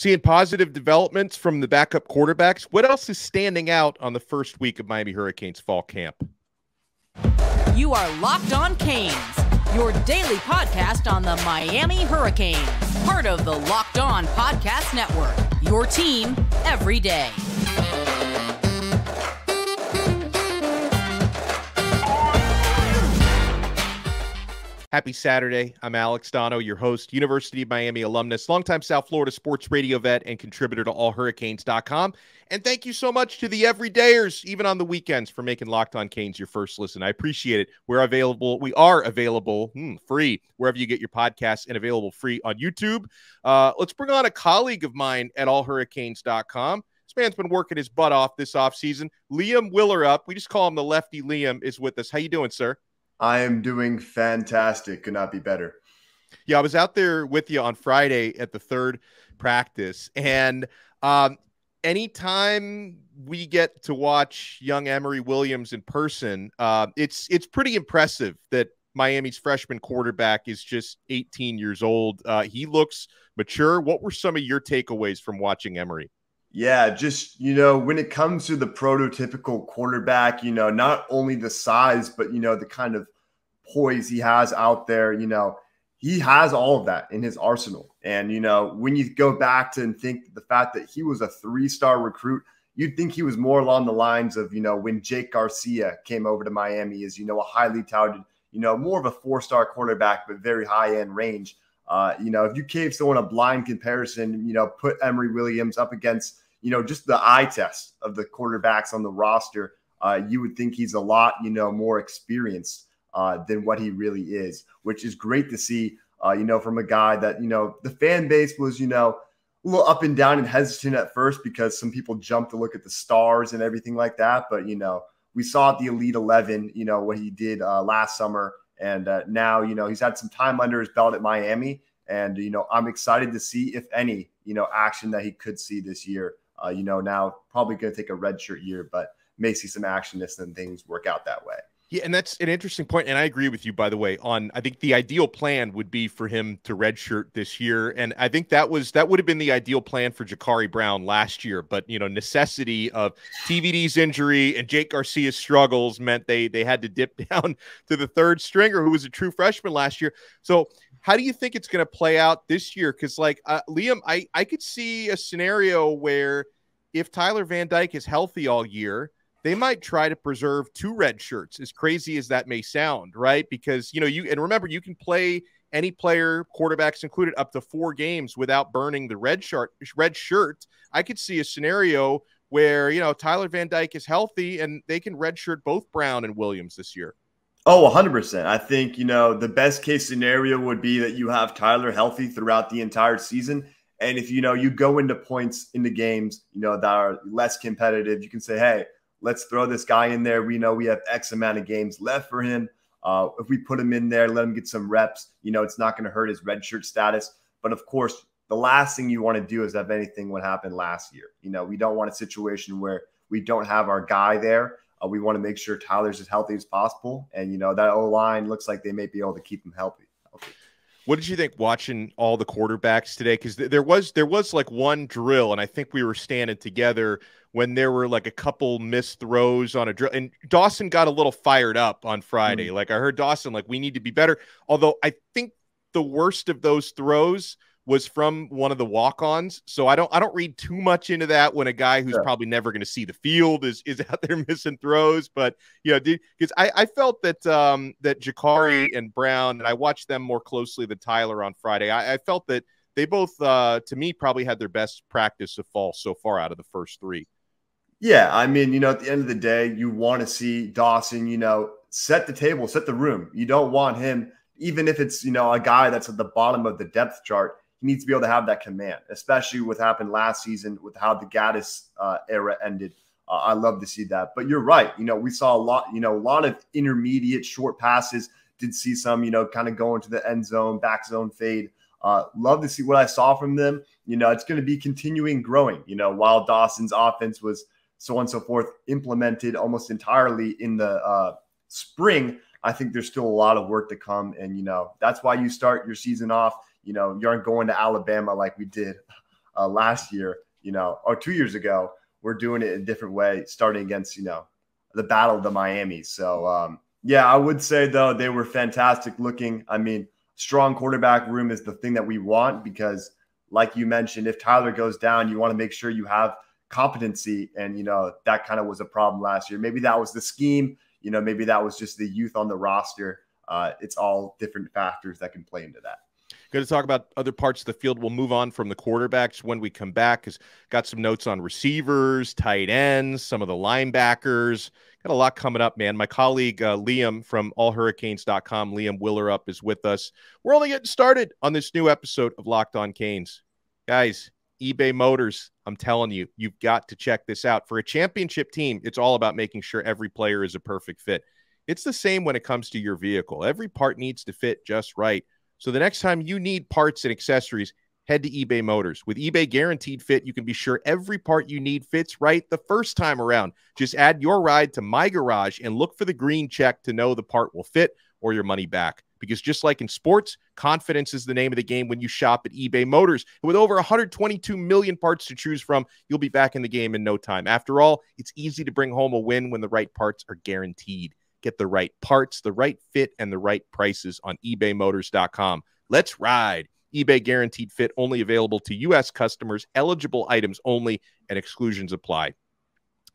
Seeing positive developments from the backup quarterbacks. What else is standing out on the first week of Miami Hurricanes fall camp? You are Locked On Canes, your daily podcast on the Miami Hurricanes. Part of the Locked On Podcast Network, your team every day. Happy Saturday. I'm Alex Donno, your host, University of Miami alumnus, longtime South Florida sports radio vet, and contributor to allhurricanes.com. And thank you so much to the everydayers, even on the weekends, for making Locked On Canes your first listen. I appreciate it. We are available free wherever you get your podcasts, and available free on YouTube. Let's bring on a colleague of mine at allhurricanes.com. This man's been working his butt off this offseason. Liam Willerup, we just call him the Lefty Liam, is with us. How you doing, sir? I am doing fantastic. Could not be better. Yeah, I was out there with you on Friday at the third practice, and anytime we get to watch young Emory Williams in person, it's pretty impressive that Miami's freshman quarterback is just 18 years old. He looks mature. What were some of your takeaways from watching Emory? Yeah, just, when it comes to the prototypical quarterback, not only the size, but, the kind of poise he has out there, he has all of that in his arsenal. And, when you go back to and think the fact that he was a 3-star recruit, you'd think he was more along the lines of, when Jake Garcia came over to Miami as, a highly touted, more of a 4-star quarterback, but very high-end range. If you gave someone a blind comparison, put Emory Williams up against, just the eye test of the quarterbacks on the roster, you would think he's a lot, more experienced than what he really is, which is great to see, from a guy that, the fan base was, a little up and down and hesitant at first because some people jumped to look at the stars and everything like that. But, we saw at the Elite 11, what he did last summer. And now, he's had some time under his belt at Miami. And, I'm excited to see, if any, action that he could see this year. Now probably going to take a redshirt year, but may see some action if then things work out that way. Yeah, and that's an interesting point, and I agree with you, by the way, on I think the ideal plan would be for him to redshirt this year, and I think that would have been the ideal plan for Jacurr Brown last year, but, necessity of TVD's injury and Jake Garcia's struggles meant they had to dip down to the third stringer, who was a true freshman last year. So how do you think it's going to play out this year? Because, Liam, I could see a scenario where if Tyler Van Dyke is healthy all year, they might try to preserve 2 red shirts, as crazy as that may sound, right? Because, remember, you can play any player, quarterbacks included, up to 4 games without burning the red shirt. I could see a scenario where, Tyler Van Dyke is healthy and they can redshirt both Brown and Williams this year. Oh, 100%. I think, the best case scenario would be that you have Tyler healthy throughout the entire season. And if, you go into points into games, that are less competitive, you can say, hey, let's throw this guy in there. We know we have X amount of games left for him. If we put him in there, let him get some reps, it's not going to hurt his redshirt status. But of course, the last thing you want to do is have anything what happened last year. We don't want a situation where we don't have our guy there. We want to make sure Tyler's as healthy as possible. And, that O-line looks like they may be able to keep him healthy. What did you think watching all the quarterbacks today? Because there was like one drill, and I think we were standing together when there were like a couple missed throws on a drill. And Dawson got a little fired up on Friday. Mm-hmm. Like I heard Dawson, we need to be better. Although I think the worst of those throws was from one of the walk-ons. So I don't read too much into that when a guy who's probably never going to see the field is out there missing throws. But because I felt that that Jacurr and Brown, and I watched them more closely than Tyler on Friday. I felt that they both, to me, probably had their best practice of fall so far out of the first 3. Yeah, I mean, at the end of the day, you want to see Dawson, set the table, set the room. You don't want him, even if it's, a guy that's at the bottom of the depth chart, he needs to be able to have that command, especially what happened last season with how the Gaddis era ended. I love to see that. But you're right. We saw a lot of intermediate short passes, did see some, kind of go into the end zone, back zone fade. Love to see what I saw from them. It's going to be continuing growing, while Dawson's offense was so on and so forth implemented almost entirely in the spring. I think there's still a lot of work to come. And, that's why you start your season off. You aren't going to Alabama like we did last year, or 2 years ago. We're doing it a different way, starting against, the Battle of the Miamis. So, yeah, I would say, though, they were fantastic looking. I mean, strong quarterback room is the thing that we want because, like you mentioned, if Tyler goes down, you want to make sure you have competency. And, that kind of was a problem last year. Maybe that was the scheme. Maybe that was just the youth on the roster. It's all different factors that can play into that. Going to talk about other parts of the field. We'll move on from the quarterbacks when we come back, because got some notes on receivers, tight ends, some of the linebackers. Got a lot coming up, man. My colleague Liam from allhurricanes.com, Liam Willerup, is with us. We're only getting started on this new episode of Locked On Canes. Guys, eBay Motors, I'm telling you, you've got to check this out. For a championship team, it's all about making sure every player is a perfect fit. It's the same when it comes to your vehicle. Every part needs to fit just right. So the next time you need parts and accessories, head to eBay Motors. With eBay Guaranteed Fit, you can be sure every part you need fits right the first time around. Just add your ride to My Garage and look for the green check to know the part will fit or your money back. Because just like in sports, confidence is the name of the game when you shop at eBay Motors. And with over 122 million parts to choose from, you'll be back in the game in no time. After all, it's easy to bring home a win when the right parts are guaranteed. Get the right parts, the right fit, and the right prices on ebaymotors.com. Let's ride. eBay Guaranteed Fit, only available to U.S. customers, eligible items only, and exclusions apply.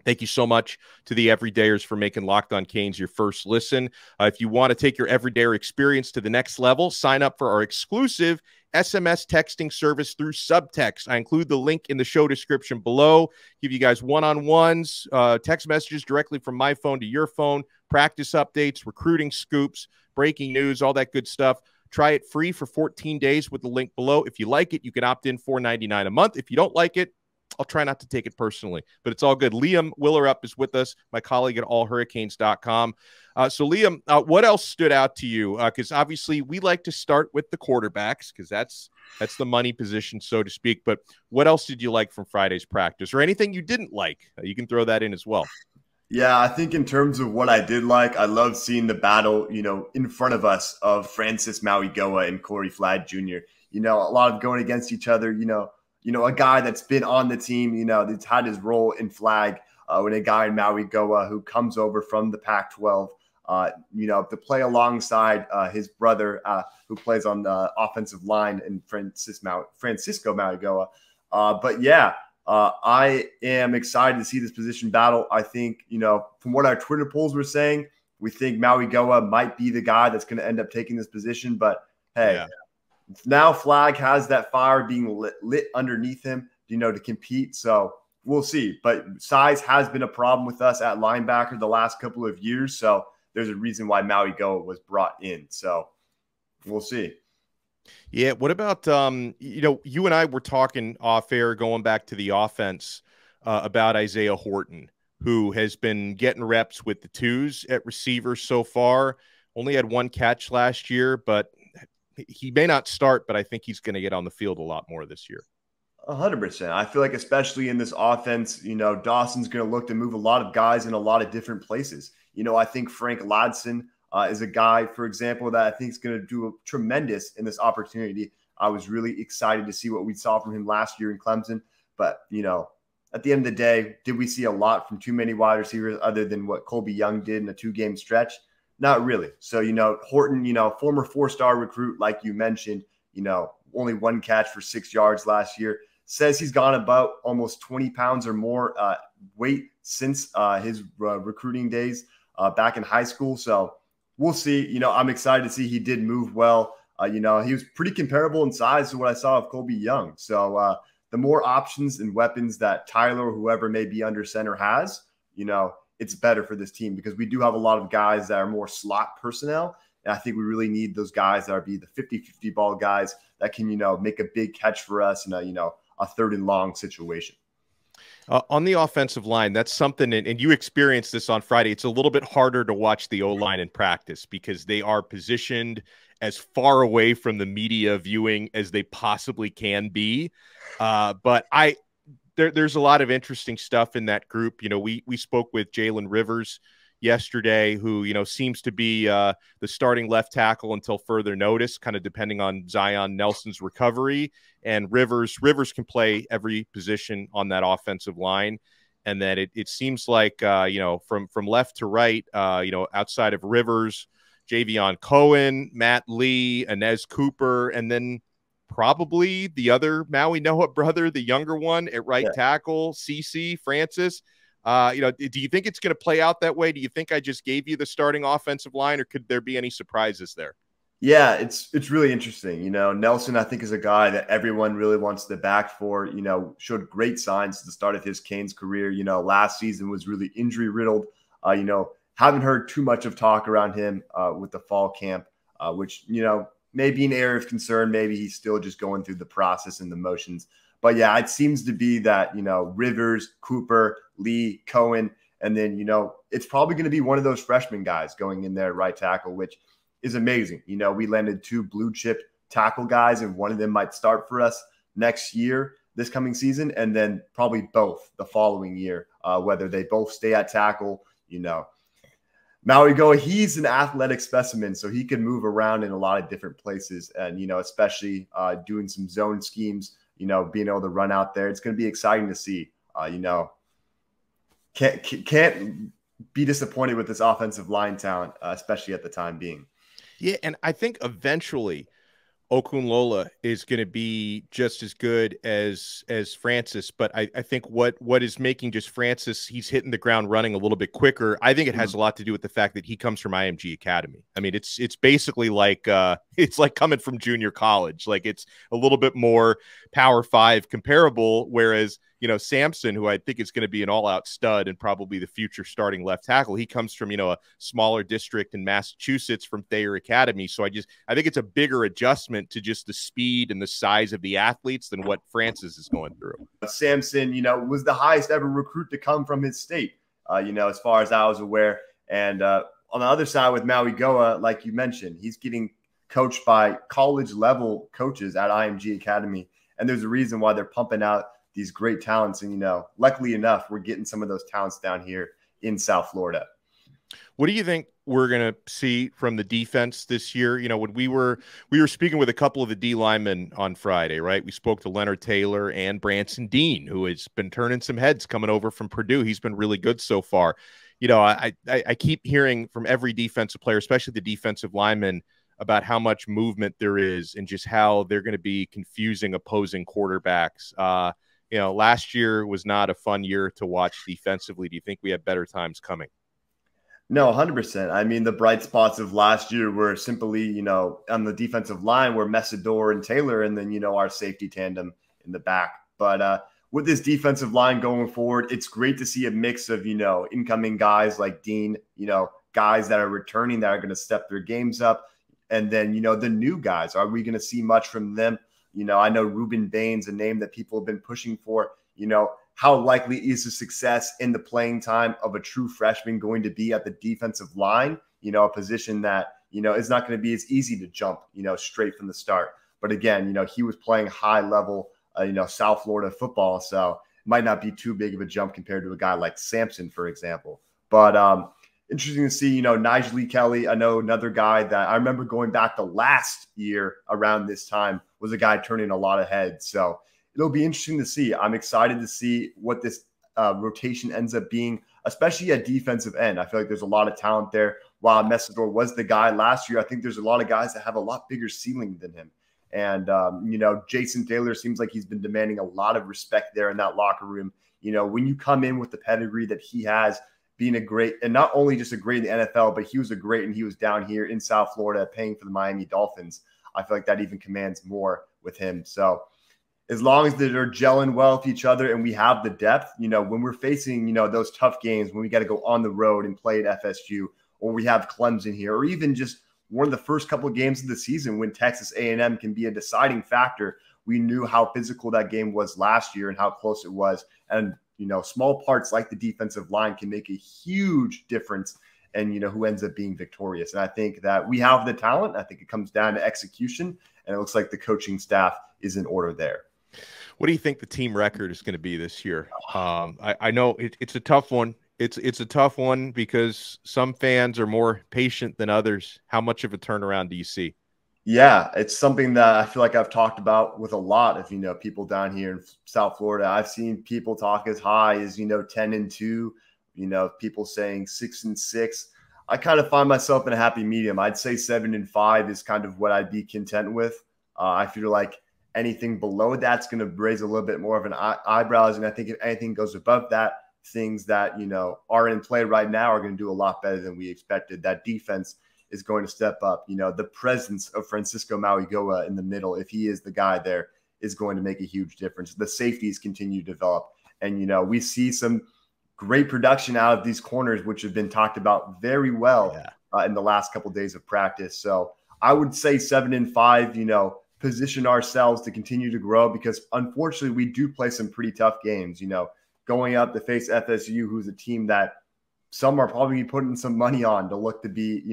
Thank you so much to the everydayers for making Locked On Canes your first listen. If you want to take your everydayer experience to the next level, sign up for our exclusive SMS texting service through Subtext. I include the link in the show description below. Give you guys one-on-ones, text messages directly from my phone to your phone, practice updates, recruiting scoops, breaking news, all that good stuff. Try it free for 14 days with the link below. If you like it, you can opt in $4.99 a month. If you don't like it, I'll try not to take it personally, but it's all good. Liam Willerup is with us, my colleague at allhurricanes.com. So, Liam, what else stood out to you? Because obviously we like to start with the quarterbacks because that's the money position, so to speak. But what else did you like from Friday's practice, or anything you didn't like? You can throw that in as well. Yeah, I think in terms of what I did like, I love seeing the battle, in front of us of Francisco Mauigoa and Corey Flagg Jr. A lot of going against each other, a guy that's been on the team, that's had his role in Flagg, when a guy in Mauigoa who comes over from the Pac-12, to play alongside his brother who plays on the offensive line in Francisco Mauigoa. But yeah, I am excited to see this position battle. I think, from what our Twitter polls were saying, we think Mauigoa might be the guy that's going to end up taking this position. But hey, yeah. Now Flagg has that fire being lit underneath him, to compete. So we'll see. But size has been a problem with us at linebacker the last couple of years. So there's a reason why Mauigoa was brought in. So we'll see. Yeah. What about, you and I were talking off air going back to the offense about Isaiah Horton, who has been getting reps with the twos at receiver so far. Only had one catch last year, but he may not start, but I think he's going to get on the field a lot more this year. 100%. I feel like especially in this offense, Dawson's going to look to move a lot of guys in a lot of different places. I think Frank Ladson is a guy, for example, that I think is going to do tremendous in this opportunity. I was really excited to see what we saw from him last year in Clemson. But, at the end of the day, did we see a lot from too many wide receivers other than what Colby Young did in a 2-game stretch? Not really. So, Horton, former 4-star recruit, like you mentioned, only one catch for 6 yards last year, says he's gone about almost 20 pounds or more weight since his recruiting days back in high school. So we'll see. I'm excited to see he did move well. He was pretty comparable in size to what I saw of Colby Young. So the more options and weapons that Tyler or whoever may be under center has, it's better for this team because we do have a lot of guys that are more slot personnel. And I think we really need those guys that are the 50-50 ball guys that can, make a big catch for us in a 3rd and long situation. On the offensive line, that's something, and you experienced this on Friday. It's a little bit harder to watch the O-line in practice because they are positioned as far away from the media viewing as they possibly can be. But there's a lot of interesting stuff in that group. We spoke with Jalen Rivers, yesterday, who, seems to be the starting left tackle until further notice, kind of depending on Zion Nelson's recovery. And Rivers can play every position on that offensive line. And then it seems like, from left to right, outside of Rivers, Javion Cohen, Matt Lee, Inez Cooper, and then probably the other Mauigoa brother, the younger one at right tackle, CC Francis. Do you think it's going to play out that way? Do you think I just gave you the starting offensive line, or could there be any surprises there? Yeah, it's really interesting. Nelson, I think, is a guy that everyone really wants to back for. Showed great signs at the start of his Canes career. Last season was really injury riddled. Haven't heard too much of talk around him with the fall camp, which, may be an area of concern. Maybe he's still just going through the process and the motions. But yeah, it seems to be that, Rivers, Cooper, Lee, Cohen, and then, it's probably going to be one of those freshman guys going in there, right tackle, which is amazing. We landed 2 blue chip tackle guys, and one of them might start for us next year, this coming season, and then probably both the following year, whether they both stay at tackle. Mauigoa, he's an athletic specimen, so he can move around in a lot of different places, and especially doing some zone schemes, being able to run out there. It's going to be exciting to see. Can't be disappointed with this offensive line talent, especially at the time being. Yeah, and I think eventually Okunlola is going to be just as good as Francis, but I think what is making just Francis, he's hitting the ground running a little bit quicker. I think it has a lot to do with the fact that he comes from IMG Academy. I mean, it's basically like it's like coming from junior college. Like, it's a little bit more Power 5 comparable, whereas Sampson, who I think is going to be an all-out stud and probably the future starting left tackle, he comes from, a smaller district in Massachusetts from Thayer Academy. So I think it's a bigger adjustment to just the speed and the size of the athletes than what Francis is going through. Sampson, was the highest ever recruit to come from his state, as far as I was aware. And on the other side with Mauigoa, like you mentioned, he's getting coached by college-level coaches at IMG Academy. And there's a reason why they're pumping out these great talents. And, luckily enough, we're getting some of those talents down here in South Florida. What do you think we're going to see from the defense this year? When we were speaking with a couple of the D linemen on Friday, right? We spoke to Leonard Taylor and Branson Dean, who has been turning some heads coming over from Purdue. He's been really good so far. I keep hearing from every defensive player, especially the defensive linemen, about how much movement there is and just how they're going to be confusing opposing quarterbacks. Last year was not a fun year to watch defensively. Do you think we have better times coming? No, 100%. I mean, the bright spots of last year were simply, on the defensive line were Messidor and Taylor, and then, our safety tandem in the back. But with this defensive line going forward, it's great to see a mix of, incoming guys like Dean, guys that are returning that are going to step their games up. And then, the new guys, are we going to see much from them? I know Ruben Bain's a name that people have been pushing for. How likely is the success in the playing time of a true freshman going to be at the defensive line? A position that, is not going to be as easy to jump, straight from the start. But again, he was playing high level, South Florida football. So it might not be too big of a jump compared to a guy like Sampson, for example. But interesting to see, Nigel Lee Kelly. I know another guy that I remember going back to last year around this time was a guy turning a lot of heads. So it'll be interesting to see. I'm excited to see what this rotation ends up being, especially at defensive end. I feel like there's a lot of talent there. While Messidor was the guy last year, I think there's a lot of guys that have a lot bigger ceiling than him. And, Jason Taylor seems like he's been demanding a lot of respect there in that locker room. When you come in with the pedigree that he has, being a great, and not only just a great in the NFL, but he was a great, and he was down here in South Florida paying for the Miami Dolphins. I feel like that even commands more with him. So as long as they're gelling well with each other and we have the depth, when we're facing, those tough games, when we got to go on the road and play at FSU, or we have Clemson here, or even just one of the first couple of games of the season when Texas A&M can be a deciding factor. We knew how physical that game was last year and how close it was. And, small parts like the defensive line can make a huge difference and, who ends up being victorious. And I think that we have the talent. I think it comes down to execution, and it looks like the coaching staff is in order there. What do you think the team record is going to be this year? I know it's a tough one. It's a tough one because some fans are more patient than others. How much of a turnaround do you see? Yeah, it's something that I feel like I've talked about with a lot of, people down here in South Florida. I've seen people talk as high as, 10-2, people saying 6-6. I kind of find myself in a happy medium. I'd say 7-5 is kind of what I'd be content with. I feel like anything below that's going to raise a little bit more of an eyebrows. And I think if anything goes above that, things that, are in play right now are going to do a lot better than we expected. That defense is going to step up. The presence of Francisco Mauigoa in the middle, if he is the guy there, is going to make a huge difference. The safeties continue to develop. And, we see some great production out of these corners, which have been talked about very well in the last couple of days of practice. So I would say 7-5, position ourselves to continue to grow, because unfortunately we do play some pretty tough games, going up to face FSU, who's a team that some are probably putting some money on to look to be,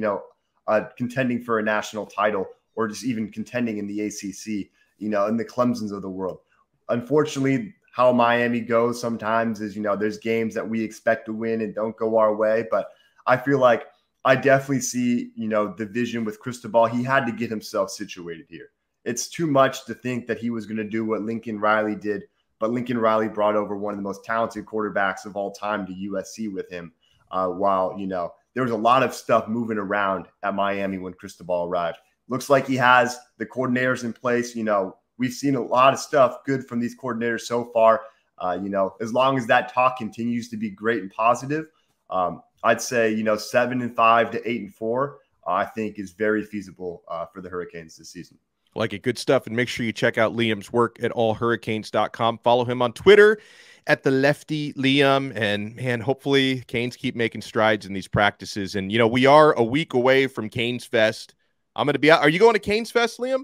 contending for a national title, or just even contending in the ACC, in the Clemsons of the world. Unfortunately, how Miami goes sometimes is, there's games that we expect to win and don't go our way. But I feel like I definitely see, the vision with Cristobal. He had to get himself situated here. It's too much to think that he was going to do what Lincoln Riley did, but Lincoln Riley brought over one of the most talented quarterbacks of all time to USC with him, while, there was a lot of stuff moving around at Miami when Cristobal arrived. Looks like he has the coordinators in place. We've seen a lot of stuff good from these coordinators so far. As long as that talk continues to be great and positive, I'd say, 7-5 to 8-4, I think is very feasible for the Hurricanes this season. Like it. Good stuff. And make sure you check out Liam's work at allhurricanes.com. Follow him on Twitter at the Lefty Liam. And man, hopefully Canes keep making strides in these practices. And, we are a week away from Canes Fest. I'm going to be out. Are you going to Canes Fest, Liam?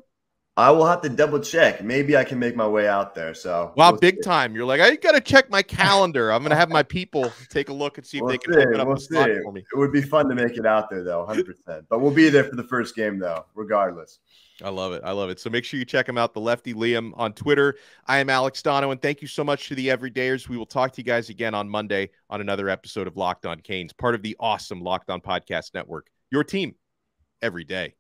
I will have to double check. Maybe I can make my way out there. So wow, big time. You're like, I got to check my calendar. I'm going to have my people take a look and see if they can open up a slot for me. It would be fun to make it out there, though, 100%. But we'll be there for the first game, though, regardless. I love it. I love it. So make sure you check him out, the Lefty Liam, on Twitter. I am Alex Donno, and thank you so much to the Everydayers. We will talk to you guys again on Monday on another episode of Locked On Canes, part of the awesome Locked On Podcast Network. Your team every day.